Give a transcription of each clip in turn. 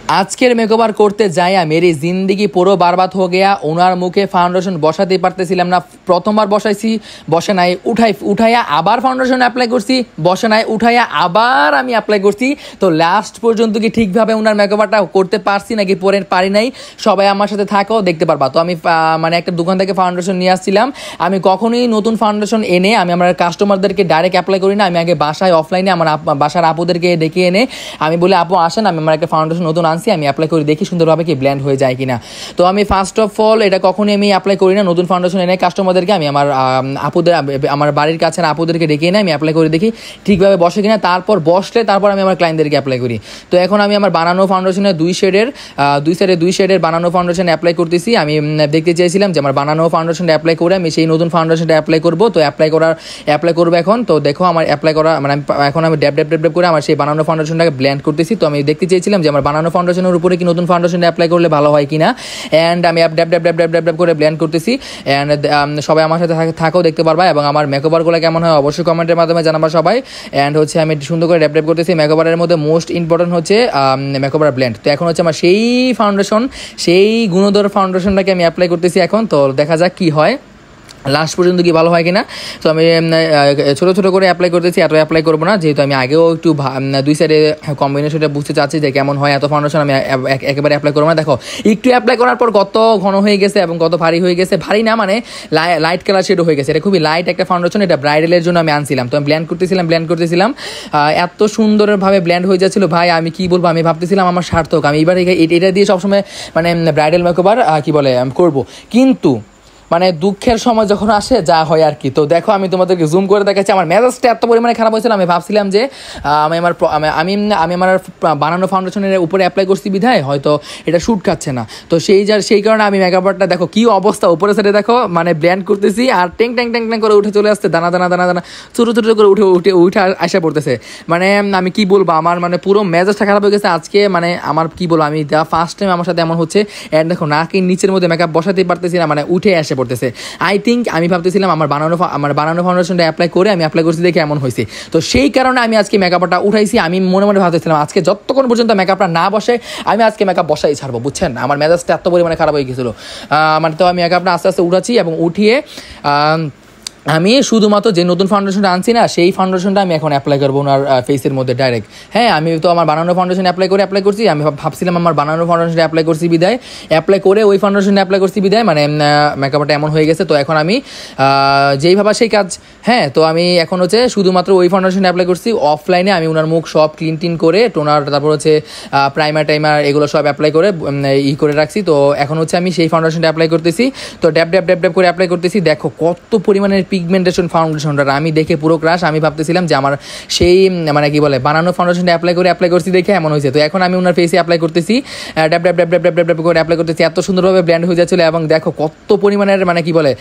আজকের মেকওভার করতে যাইয়া মেরি জিন্দিগি পুরো বারবাদ হয়ে গিয়া। ওনার মুখে ফাউন্ডেশন বসাতে পারতেছিলাম না। প্রথমবার বসাইছি, বসে নাই, উঠাইয়া আবার ফাউন্ডেশন অ্যাপ্লাই করছি, বসে নাই, উঠাইয়া আবার আমি অ্যাপ্লাই করছি। তো লাস্ট পর্যন্ত কি ঠিকভাবে ওনার মেকওভারটা করতে পারছি নাকি পরে পারি নাই, সবাই আমার সাথে থাকো, দেখতে পারবা। তো আমি মানে একটা দোকান থেকে ফাউন্ডেশন নিয়ে আসছিলাম। আমি কখনোই নতুন ফাউন্ডেশন এনে আমি আমার কাস্টমারদেরকে ডাইরেক্ট অ্যাপ্লাই করি না। আমি আগে বাসায় অফলাইনে আমার বাসার আপুদেরকে ডেকে এনে আমি বলি, আপু আসেন, আমি আমার একটা ফাউন্ডেশন নতুন আনছি, আমি অ্যাপ্লাই করে দেখি সুন্দরভাবে কি ব্ল্যান্ড হয়ে যায় কিনা। তো আমি ফার্স্ট অফ অল এটা কখনোই আমি অ্যাপ্লাই করি না। নতুন ফাউন্ডেশন এনে কাস্টমারদেরকে আমি আমার আপুদের, আমার বাড়ির কাছে আপুদেরকে ডেকে এনে আমি অ্যাপ্লাই করে দেখি ঠিকভাবে বসে কিনা। তারপর বসলে তারপর আমি আমার ক্লায়েন্টদেরকে অ্যাপ্লাই করি। তো এখন আমি আমার বানানো ফাউন্ডেশনের দুই শেডের বানানো ফাউন্ডেশন অ্যাপ্লাই করতেছি। আমি দেখতে চেয়েছিলাম যে আমার বানানো ফাউন্ডেশনটা অ্যাপ্লাই করে আমি সেই নতুন ফাউন্ডেশনটা অ্যাপ্লাই করবো। তো অ্যাপ্লাই করবো এখন। তো দেখো আমার অ্যাপ্লাই করা মানে এখন আমি ড্যাপ করে আমার সেই বানানো ফাউন্ডেশনটাকে ব্ল্যান্ড করতেছি। তো আমি দেখতে চেয়েছিলাম যে আমার বানানো ফাউন্ডেশনের উপরে কি নতুন ফাউন্ডেশনটা অ্যাপ্লাই করলে ভালো হয় কিনা। অ্যান্ড আমি ড্যাপ করে ব্ল্যান্ড করতেছি। অ্যান্ড সবাই আমার সাথে থাকো, দেখতে পারবা। এবং আমার মেকওভারগুলো কেমন হয় অবশ্যই কমেন্টের মাধ্যমে জানাবা সবাই। অ্যান্ড হচ্ছে আমি সুন্দর করে ড্যাপ করতেছি। মেকওভারের মধ্যে মোস্ট ইম্পর্টেন্ট হচ্ছে মেকওভার ব্ল্যান্ড। তো এখন হচ্ছে আমার সেই ফাউন্ডেশন, সেই গুণধর ফাউন্ডেশনটাকে আমি অ্যাপ্লাই করতেছি এখন। তো দেখা যাক কি হয়, লাস্ট পর্যন্ত কি ভালো হয় কিনা। তো আমি ছোটো ছোটো করে অ্যাপ্লাই করতেছি, এত অ্যাপ্লাই করবো না, যেহেতু আমি আগেও একটু দুই সাইডে কম্বিনেশনটা বুঝতে চাচ্ছি যে কেমন হয়। এত ফাউন্ডেশন আমি একেবারে অ্যাপ্লাই করবো না। দেখো একটু অ্যাপ্লাই করার পর কত ঘন হয়ে গেছে এবং কত ভারী হয়ে গেছে। ভারী না মানে লাইট কালার শেডও হয়ে গেছে। এটা খুবই লাইট একটা ফাউন্ডেশন, এটা ব্রাইডালের জন্য আমি আনছিলাম। তো আমি ব্ল্যান্ড করতেছিলাম, এত সুন্দরভাবে ব্ল্যান্ড হয়ে যাচ্ছিলো ভাই, আমি কি বলবো। আমি ভাবতেছিলাম আমার সার্থক, আমি এবার এটা দিয়ে সবসময় মানে ব্রাইডাল মেকওভার কি বলে করবো। কিন্তু মানে দুঃখের সময় যখন আসে যা হয় আর কি। তো দেখো আমি তোমাদেরকে জুম করে দেখাচ্ছি, আমার মেজাজটা এত পরিমাণে খারাপ হয়েছিল। আমি ভাবছিলাম যে আমি আমার বানানো ফাউন্ডেশনের উপরে অ্যাপ্লাই করছি বিধায় হয়তো এটা শ্যুট খাচ্ছে না। তো সেই কারণে আমি মেকআপটা দেখো কি অবস্থা, উপরে সাইডে দেখো মানে ব্ল্যান্ড করতেছি আর ট্যাং করে উঠে চলে আসছে, দানা ছোটো করে উঠে আসা পড়তেছে। মানে আমি কি বলবো, আমার মানে পুরো মেজাজটা খারাপ হয়ে গেছে আজকে। মানে আমার কি বলবো, আমি ফার্স্ট টাইম আমার সাথে এমন হচ্ছে। অ্যান্ড দেখো নাকি নিচের মধ্যে মেকআপ বসাতে পারতেছি না, মানে উঠে আসে পড়তেছে। আই থিঙ্ক আমি ভাবতেছিলাম আমার বানানো ফাউন্ডেশনটা অ্যাপ্লাই করছি দেখে এমন হয়েছে। তো সেই কারণে আমি আজকে মেকআপটা উঠাইছি। আমি মনে ভাবতেছিলাম আজকে যতক্ষণ পর্যন্ত মেকআপটা না বসে আমি আজকে মেকআপ বসাই ছাড়বো, বুঝছেন। আমার মেজাজটা এত পরিমাণে খারাপ হয়ে গেছিলো। মানে তো আমি মেকআপটা আস্তে আস্তে উঠাচ্ছি এবং উঠিয়ে আমি শুধুমাত্র যে নতুন ফাউন্ডেশনটা আনছি না সেই ফাউন্ডেশনটা আমি এখন অ্যাপ্লাই করবো ওনার ফেসের মধ্যে ডাইরেক্ট। হ্যাঁ, আমি তো আমার বানানো ফাউন্ডেশন অ্যাপ্লাই করছি। আমি ভাবছিলাম আমার বানানো ফাউন্ডেশনটা অ্যাপ্লাই করে ওই ফাউন্ডেশনটা অ্যাপ্লাই করছি বিদায় মানে মেকআপটা এমন হয়ে গেছে। তো এখন আমি যেই ভাবা সেই কাজ। হ্যাঁ, তো আমি এখন হচ্ছে শুধুমাত্র ওই ফাউন্ডেশনটা অ্যাপ্লাই করছি। অফলাইনে আমি ওনার মুখ সব ক্লিন করে টোনার, তারপর হচ্ছে প্রাইমার এগুলো সব অ্যাপ্লাই করে করে রাখছি। তো এখন হচ্ছে আমি সেই ফাউন্ডেশনটা অ্যাপ্লাই করতেছি। তো ড্যাপ করে অ্যাপ্লাই করতেছি। দেখো কত পরিমাণের পিগমেন্টেশন ফাউন্ডেশনটা, আমি দেখে পুরো ক্রাশ। আমি ভাবতেছিলাম যে আমার সেই মানে কি বলে বানানো ফাউন্ডেশনটা অ্যাপ্লাই করছি দেখে এমন হয়েছে। তো এখন আমি ওনার ফেসে অ্যাপ্লাই করতেছি, ড্যাপ করে অ্যাপ্লাই করতেছি। এত সুন্দরভাবে ব্ল্যান্ড হয়ে যাচ্ছিলো এবং দেখো কত পরিমাণের মানে কি বলে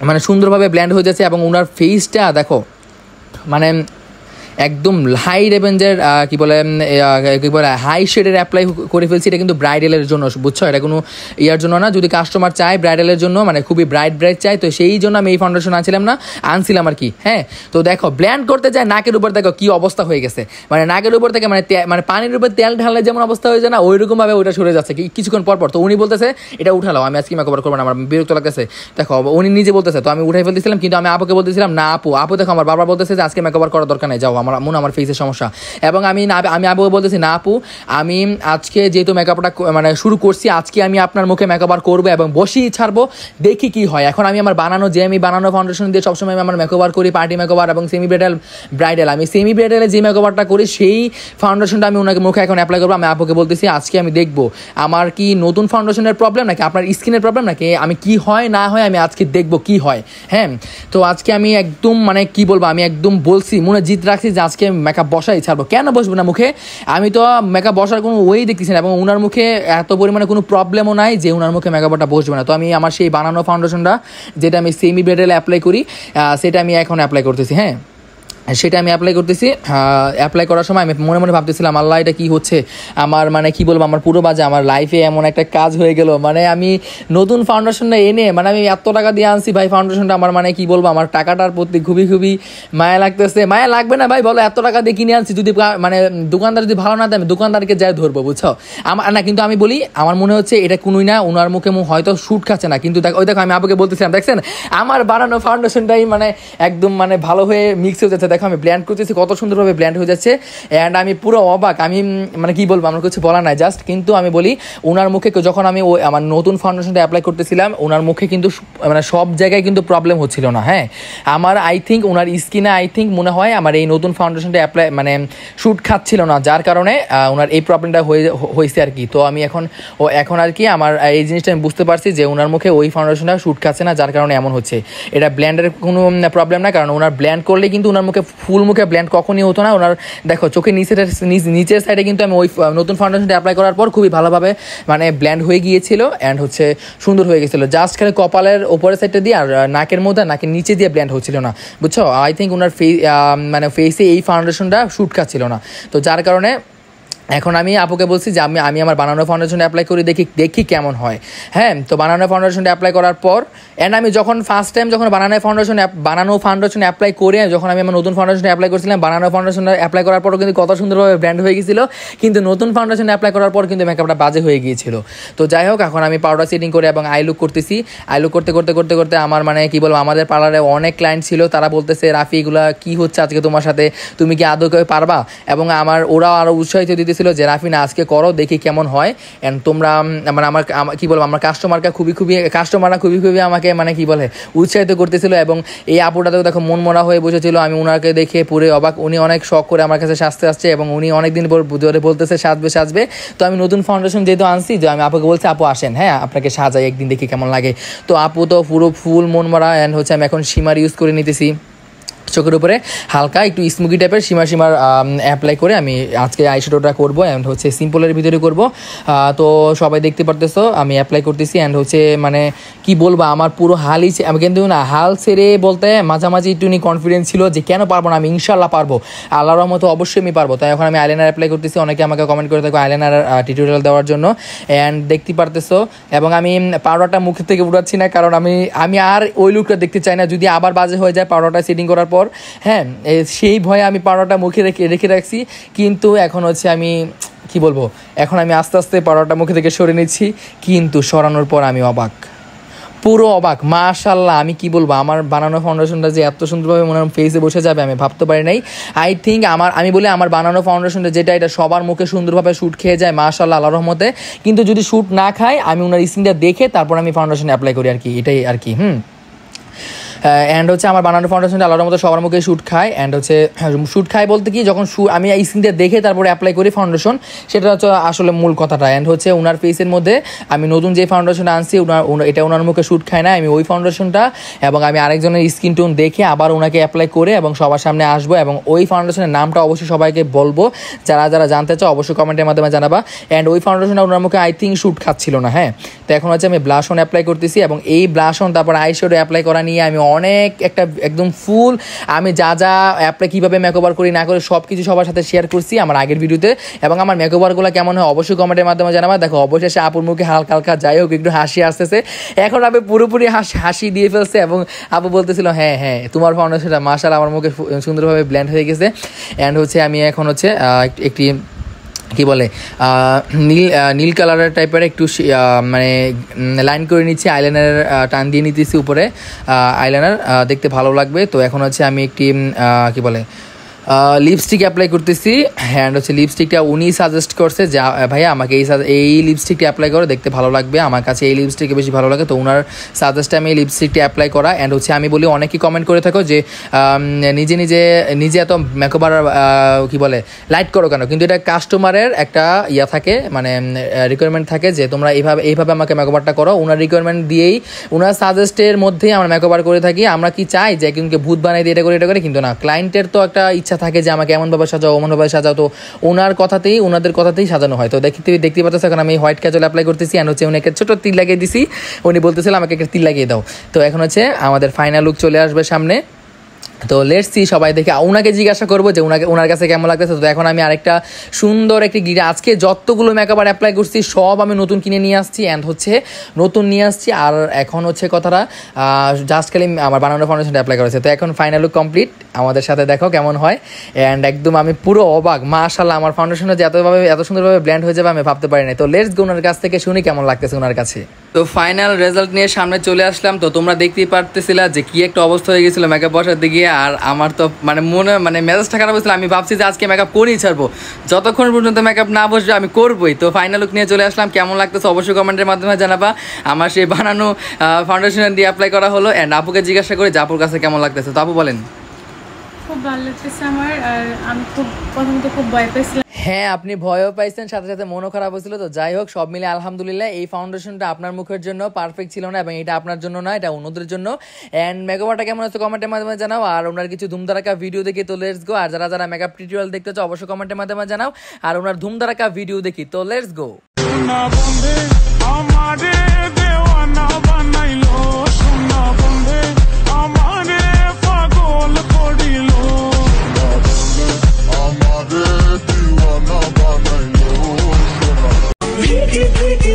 মানে সুন্দরভাবে ব্ল্যান্ড হয়ে যাচ্ছে। এবং ওনার ফেসটা দেখো মানে একদম হাই রেঞ্জের কি বলে হাই শেডের অ্যাপ্লাই করে ফেলছি। এটা কিন্তু ব্রাইডালের জন্য, বুঝছো, এটা কোনো ইয়ার জন্য না। যদি কাস্টমার চায় ব্রাইডালের জন্য, মানে খুবই ব্রাইট চায়, তো সেই জন্য আমি এই ফাউন্ডেশন আনছিলাম আর কি। হ্যাঁ, তো দেখো ব্ল্যান্ড করতে যায় নাকের উপর দেখো কি অবস্থা হয়ে গেছে। মানে নাকের উপর থেকে মানে পানির উপর তেল ঢাললে যেমন অবস্থা হয়ে যায় না, ওইরকমভাবে ওইটা সরে যাচ্ছে কিছুক্ষণ পর। তো উনি বলতেছে এটা উঠালাও, আমি আজকে মেকওভার করবো না, আমার বিরক্ত লাগতেছে। দেখো উনি নিজে বলতেছে, তো আমি উঠাই ফেলতেছিলাম। কিন্তু আমি আপুকে বলতেছিলাম না, আপু দেখো আমার বাবা বলতেছে যে আজকে মেকওভার করার দরকার নেই, যাও, আমার ফেসের সমস্যা। এবং আমি আপুকে বলতেছি না আপু, আমি আজকে যেহেতু মেকআপটা মানে শুরু করছি, আজকে আমি আপনার মুখে মেকআপ করবো এবং বসিয়ে ছাড়বো, দেখি কি হয়। এখন আমি আমার বানানো ফাউন্ডেশন দিয়ে সবসময় আমি আমার মেকআপ করি, পার্টি মেকআপ এবং সেমি ব্রাইডাল। আমি সেমি ব্রাইডালে যে মেকআপটা করি সেই ফাউন্ডেশনটা আমি ওনাকে মুখে এখন অ্যাপ্লাই করবো। আমি আপুকে বলতেছি আজকে আমি দেখবো আমার কি নতুন ফাউন্ডেশনের প্রবলেম নাকি আপনার স্কিনের প্রবলেম নাকি, আমি কি হয় না হয় আমি আজকে দেখবো কি হয়। হ্যাঁ, তো আজকে আমি একদম মানে কি বলবো, আমি একদম বলছি, মনে জিত রাখছি যে আজকে মেকআপ বসাই ছাড়বো। কেন বসবো না মুখে, আমি তো মেকআপ বসার কোনো ওই দেখতেছি না। এবং ওনার মুখে এত পরিমাণে কোনো প্রবলেমও নাই যে ওনার মুখে মেকআপটা বসবে না। তো আমি আমার সেই বানানো ফাউন্ডেশনটা যেটা আমি সেমি ব্রাইডালে অ্যাপ্লাই করি সেটা আমি এখন অ্যাপ্লাই করতেছি। হ্যাঁ, সেটা আমি অ্যাপ্লাই করতেছি। অ্যাপ্লাই করার সময় আমি মনে মনে ভাবতেছিলাম, আল্লাহ এটা কী হচ্ছে আমার, মানে কী বলবো, আমার পুরো বাজে আমার লাইফে এমন একটা কাজ হয়ে গেল। মানে আমি নতুন ফাউন্ডেশনটা এনে, মানে আমি এত টাকা দিয়ে আনছি ভাই ফাউন্ডেশনটা, আমার মানে কী বলবো, আমার টাকাটার প্রতি খুবই খুবই মায়া লাগতেছে। মায়া লাগবে না ভাই, বলো, এত টাকা দিয়ে কিনে আনছি, যদি মানে দোকানদার যদি ভালো না দেয় আমি দোকানদারকে যাই ধরবো, বুঝছো? আমার না, কিন্তু আমি বলি আমার মনে হচ্ছে এটা কোনোই না, ওনার মুখে হয়তো শ্যুট খাচ্ছে না, কিন্তু ওই দেখো আমি আপুকে বলতেছিলাম, দেখছেন আমার বানানো ফাউন্ডেশনটাই মানে একদম মানে ভালো হয়ে মিক্স হয়ে যাচ্ছে। দেখো আমি ব্ল্যান্ড করতেছি, কত সুন্দরভাবে ব্ল্যান্ড হয়ে যাচ্ছে। অ্যান্ড আমি পুরো অবাক, আমি মানে কী বলবো, আমার কিছু বলা নাই জাস্ট। কিন্তু আমি বলি ওনার মুখে যখন আমি ওই আমার নতুন ফাউন্ডেশনটা অ্যাপ্লাই করতেছিলাম, ওনার মুখে কিন্তু মানে সব জায়গায় কিন্তু প্রবলেম হচ্ছিল না। হ্যাঁ, আমার আই থিঙ্ক ওনার স্কিনে মনে হয় আমার এই নতুন ফাউন্ডেশনটা অ্যাপ্লাই মানে শ্যুট খাচ্ছিল না, যার কারণে ওনার এই প্রবলেমটা হয়েছে আর কি। তো আমি এখন আর কি আমার এই জিনিসটা আমি বুঝতে পারছি যে ওনার মুখে ওই ফাউন্ডেশনটা শ্যুট খাচ্ছে না, যার কারণে এমন হচ্ছে। এটা ব্ল্যান্ডের কোনো প্রবলেম না, কারণ ওনার ব্ল্যান্ড করলে কিন্তু ওনার মুখে ফুল মুখে ব্ল্যান্ড কখনই হতো না। ওনার দেখো চোখের নিচের সাইডে কিন্তু আমি ওই নতুন ফাউন্ডেশনটা অ্যাপ্লাই করার পর খুবই ভালোভাবে মানে ব্ল্যান্ড হয়ে গিয়েছিল অ্যান্ড হচ্ছে সুন্দর হয়ে গেছিলো। জাস্ট খালি কপালের ওপরের সাইডটা দিয়ে আর নাকের মধ্যে নাকের নিচে দিয়ে ব্ল্যান্ড হচ্ছিল না, বুঝছো? আই থিঙ্ক ওনার মানে ফেসে এই ফাউন্ডেশনটা শ্যুট খাচ্ছিল না, তো যার কারণে এখন আমি আপুকে বলছি যে আমি আমার বানানো ফাউন্ডেশনটা অ্যাপ্লাই করি, দেখি কেমন হয়। হ্যাঁ, তো বানানো ফাউন্ডেশনটা অ্যাপ্লাই করার পর অ্যান্ড আমি যখন ফার্স্ট টাইম যখন বানানো ফাউন্ডেশন অ্যাপ্লাই করে যখন আমি আমার নতুন ফাউন্ডেশন অ্যাপ্লাই করছিলাম, বানানো ফাউন্ডেশনটা অ্যাপ্লাই করার পরও কিন্তু কত সুন্দরভাবে ব্র্যান্ড হয়ে গিয়েছিল, কিন্তু নতুন ফাউন্ডেশন অ্যাপ্লাই করার পর কিন্তু মেকআপটা বাজে হয়ে গিয়েছিল। তো যাই হোক, এখন আমি পাউডার সেটিং করে এবং আই লুক করতেছি। আই লুক করতে আমার মানে কি বলবো, আমাদের পার্লারে অনেক ক্লায়েন্ট ছিল, তারা বলতেছে রাফি এগুলা কী হচ্ছে আজকে তোমার সাথে, তুমি কি আদৌ কেউ পারবা? এবং ওরাও আরও উৎসাহিত দিতেছিল যে রাফি না, আজকে করো, দেখি কেমন হয়। অ্যান্ড তোমরা মানে আমার কি বলবো, আমার কাস্টমাররা খুবই আমাকে মানে কি বলে উৎসাহিত করতেছিল। এবং এই আপুটাতেও দেখো মন মরা হয়ে বসেছিল, আমি ওনাকে দেখে পুরো অবাক। উনি অনেক শখ করে আমার কাছে সাজতে আসছে এবং উনি অনেকদিন পর ধরে বলতেছে সাজবে। তো আমি নতুন ফাউন্ডেশন যেহেতু আনছি, যে আমি আপুকে বলছি আপু আসেন, হ্যাঁ আপনাকে সাজাই একদিন, দেখি কেমন লাগে। তো আপু তো পুরো ফুল মন মরা। অ্যান্ড হচ্ছে আমি এখন শিমার ইউজ করে নিতেছি চোখের উপরে, হালকা একটু স্মুকি টাইপের শিমার অ্যাপ্লাই করে আমি আজকে আইশ্যাডোটা করবো। অ্যান্ড হচ্ছে সিম্পলের ভিতরে করব। তো সবাই দেখতে পারতেছো আমি অ্যাপ্লাই করতেছি। অ্যান্ড হচ্ছে মানে কি বলবো, আমার পুরো আমি কিন্তু না হাল ছেড়ে বলতে মাঝামাঝি একটু কনফিডেন্স ছিল যে কেন পারবো না, আমি ইনশাল্লাহ পারবো, আল্লাহর রহমতে অবশ্যই আমি পারবো। তাই এখন আমি আইলাইনার অ্যাপ্লাই করতেছি। অনেকে আমাকে কমেন্ট করে থাকো আইলাইনার টিউটোরিয়াল দেওয়ার জন্য। অ্যান্ড দেখতে পারতেছো, এবং আমি পাউডারটা মুখের থেকে উঠাচ্ছি না, কারণ আমি আর ওই লুকটা দেখতে চাই না, যদি আবার বাজে হয়ে যায় পাউডারটা সেটিং করার পর। হ্যাঁ, সেই ভয়ে আমি পাউডারটা মুখে রেখে রাখছি। কিন্তু এখন হচ্ছে আমি কি বলবো, এখন আমি আস্তে আস্তে পাউডারটা মুখে থেকে সরিয়ে নিচ্ছি, কিন্তু সরানোর পর আমি পুরো অবাক, মাশাআল্লাহ। আমি কি বলবো, আমার বানানো ফাউন্ডেশনটা যে এত সুন্দরভাবে মনে হয় ফেসে বসে যাবে আমি ভাবতে পারি নাই। আই থিঙ্ক আমি বলি আমার বানানো ফাউন্ডেশনটা যেটা, এটা সবার মুখে সুন্দরভাবে শ্যুট খেয়ে যায় মাশাআল্লাহ, আল্লাহর রহমতে। কিন্তু যদি শ্যুট না খায়, আমি ওনার স্কিনটা দেখে তারপর আমি ফাউন্ডেশন অ্যাপ্লাই করি আর কি, এটাই আর কি। অ্যান্ড হচ্ছে আমার বানানো ফাউন্ডেশনটা আলাদার মতো সবার মুখে শ্যুট খায়। অ্যান্ড হচ্ছে শ্যুট খায় বলতে কি, যখন আমি এই স্কিনটা দেখে তারপরে অ্যাপ্লাই করি ফাউন্ডেশন, সেটা হচ্ছে আসলে মূল কথাটা। অ্যান্ড হচ্ছে ওনার ফেসের মধ্যে আমি নতুন যে ফাউন্ডেশনটা আনছি, এটা ওনার মুখে শ্যুট খায় না, আমি ওই ফাউন্ডেশনটা এবং আমি আরেকজনের স্কিন টোন দেখে আবার ওনাকে অ্যাপ্লাই করে এবং সবার সামনে আসবো, এবং ওই ফাউন্ডেশনের নামটা অবশ্যই সবাইকে বলবো, যারা জানতে চাও অবশ্যই কমেন্টের মাধ্যমে জানাবা। অ্যান্ড ওই ফাউন্ডেশনটা ওনার মুখে আই থিঙ্ক শ্যুট খাচ্ছিল না। হ্যাঁ, তো এখন হচ্ছে আমি ব্লাশ অন অ্যাপ্লাই করতেছি, এবং এই ব্লাশ অন তারপর আইশ্যাডো অ্যাপ্লাই করা নিয়ে আমি অনেক একটা একদম ফুল আমি যা অ্যাপ্লাই কীভাবে মেকওভার করি না করি সব কিছু সবার সাথে শেয়ার করছি আমার আগের ভিডিওতে। এবং আমার মেকওভারগুলো কেমন হয় অবশ্যই কমেন্টের মাধ্যমে জানাবা। দেখো অবশেষে আপুর মুখে হালকা যাই হোক একটু হাসি আসতেছে, এখন আমি পুরোপুরি হাসি দিয়ে ফেলছে। এবং আপু বলতেছিল হ্যাঁ তোমার ফাউন্ডেশনটা মাশাআল্লাহ আমার মুখে সুন্দরভাবে ব্লেন্ড হয়ে গেছে। অ্যান্ড হচ্ছে আমি এখন হচ্ছে একটি কি বলে নীল কালারের টাইপের একটু মানে লাইন করে নিচ্ছি, আইলাইনার টান দিয়ে নিতেছি উপরে, আইলাইনার দেখতে ভালো লাগবে। তো এখন হচ্ছে আমি একটি কি বলে লিপস্টিক অ্যাপ্লাই করতেছি। অ্যান্ড হচ্ছে লিপস্টিকটা উনি সাজেস্ট করছে যে ভাইয়া আমাকে এই লিপস্টিকটা অ্যাপ্লাই করো, দেখতে ভালো লাগবে, আমার কাছে এই লিপস্টিকটা বেশি ভালো লাগে। তো ওনার সাজেস্টে আমি এই লিপস্টিকটা অ্যাপ্লাই করা। অ্যান্ড হচ্ছে আমি বলি অনেকেই কমেন্ট করে থাকো যে নিজে এত মেকওভার কি বলে লাইট করো কেন, কিন্তু এটা কাস্টমারের একটা থাকে, মানে রিকোয়ারমেন্ট থাকে যে তোমরা এইভাবে আমাকে মেকওভারটা করো। ওনার রিকোয়ারমেন্ট দিয়েই ওনার সাজেস্টের মধ্যেই আমরা মেকওভার করে থাকি। আমরা কি চাই যে একজনকে ভূত বানাই দিয়ে এটা করে, কিন্তু না, ক্লায়েন্টের তো একটা ইচ্ছা থাকে যে আমাকে এমনভাবে সাজাও ওমনভাবে সাজাও, তো ওনাদের কথাতেই সাজানো হয়। তো দেখতে পাচ্ছ এখন আমি হোয়াইট ক্যাজল অ্যাপ্লাই করতেছি। অ্যান্ড হচ্ছে উনাকে ছোটো তিল লাগিয়ে দিছি, উনি বলতেছিল আমাকে একটা তিল লাগিয়ে দাও। তো এখন হচ্ছে আমাদের ফাইনাল লুক চলে আসবে সামনে। তো লেটস সি সবাই দেখে ওনাকে জিজ্ঞাসা করবো যে ওনার কাছে কেমন লাগতেছে। তো এখন আমি আরেকটা সুন্দর একটি আজকে যতগুলো মেকআপ আর অ্যাপ্লাই করছি সব আমি নতুন কিনে নিয়ে আসছি অ্যান্ড হচ্ছে নতুন নিয়ে আসছি। আর এখন হচ্ছে কথাটা জাস্ট খালি আমার বানানো ফাউন্ডেশনটা অ্যাপ্লাই করেছে। তো এখন ফাইনাল লুক কমপ্লিট, আমাদের সাথে দেখো কেমন হয়। অ্যান্ড একদম আমি পুরো অবাক, মাশাআল্লাহ আমার ফাউন্ডেশনে যে এত সুন্দরভাবে ব্লেন্ড হয়ে যাবে আমি ভাবতে পারি না। তো লেটস গো ওনার কাছ থেকে শুনি কেমন লাগতেছে ওনার কাছে। তো ফাইনাল রেজাল্ট নিয়ে সামনে চলে আসলাম। তো তোমরা দেখতেই পারতেছিলা যে কি একটা অবস্থা হয়ে গেছিলো মেকআপ বসাতে গিয়ে। আর আমার তো মানে মেজাজটা খারাপ হয়েছিল, আমি ভাবছি যে আজকে মেকআপ করেই ছাড়বো, যতক্ষণ পর্যন্ত মেকআপ না বসবে আমি করবোই। তো ফাইনাল লুক নিয়ে চলে আসলাম, কেমন লাগতেছে অবশ্যই কমেন্টের মাধ্যমে জানাবা। আমার সেই বানানো ফাউন্ডেশন দিয়ে অ্যাপ্লাই করা হলো। অ্যান্ড আপুকে জিজ্ঞাসা করি যে আপুর কাছে কেমন লাগতেছে। তো আপু বলেন। খুব ভালো লাগতেছে আমার, আর আমি প্রথমত খুব ভয় পেয়েছিলাম। হ্যাঁ আপনি ভয়ও পাইছেন, সাথে সাথে মনও খারাপ হয়েছিল। তো যাই হোক সব মিলে আলহামদুলিল্লাহ এই ফাউন্ডেশনটা আপনার মুখের জন্য পারফেক্ট ছিল না, এবং এটা আপনার জন্য না, এটা অন্যদের জন্য। অ্যান্ড মেকআপটা কেমন হচ্ছে কমেন্টের মাধ্যমে জানাও। আর ওনার কিছু ধুমধারাকা ভিডিও দেখি, তো লেটস গো। আর যারা মেকআপ টিউটোরিয়াল দেখতে চাও অবশ্যই কমেন্টের মাধ্যমে জানাও। আর ওনার ধুমধারাকা ভিডিও দেখি, তো লেটস গো। Vicky,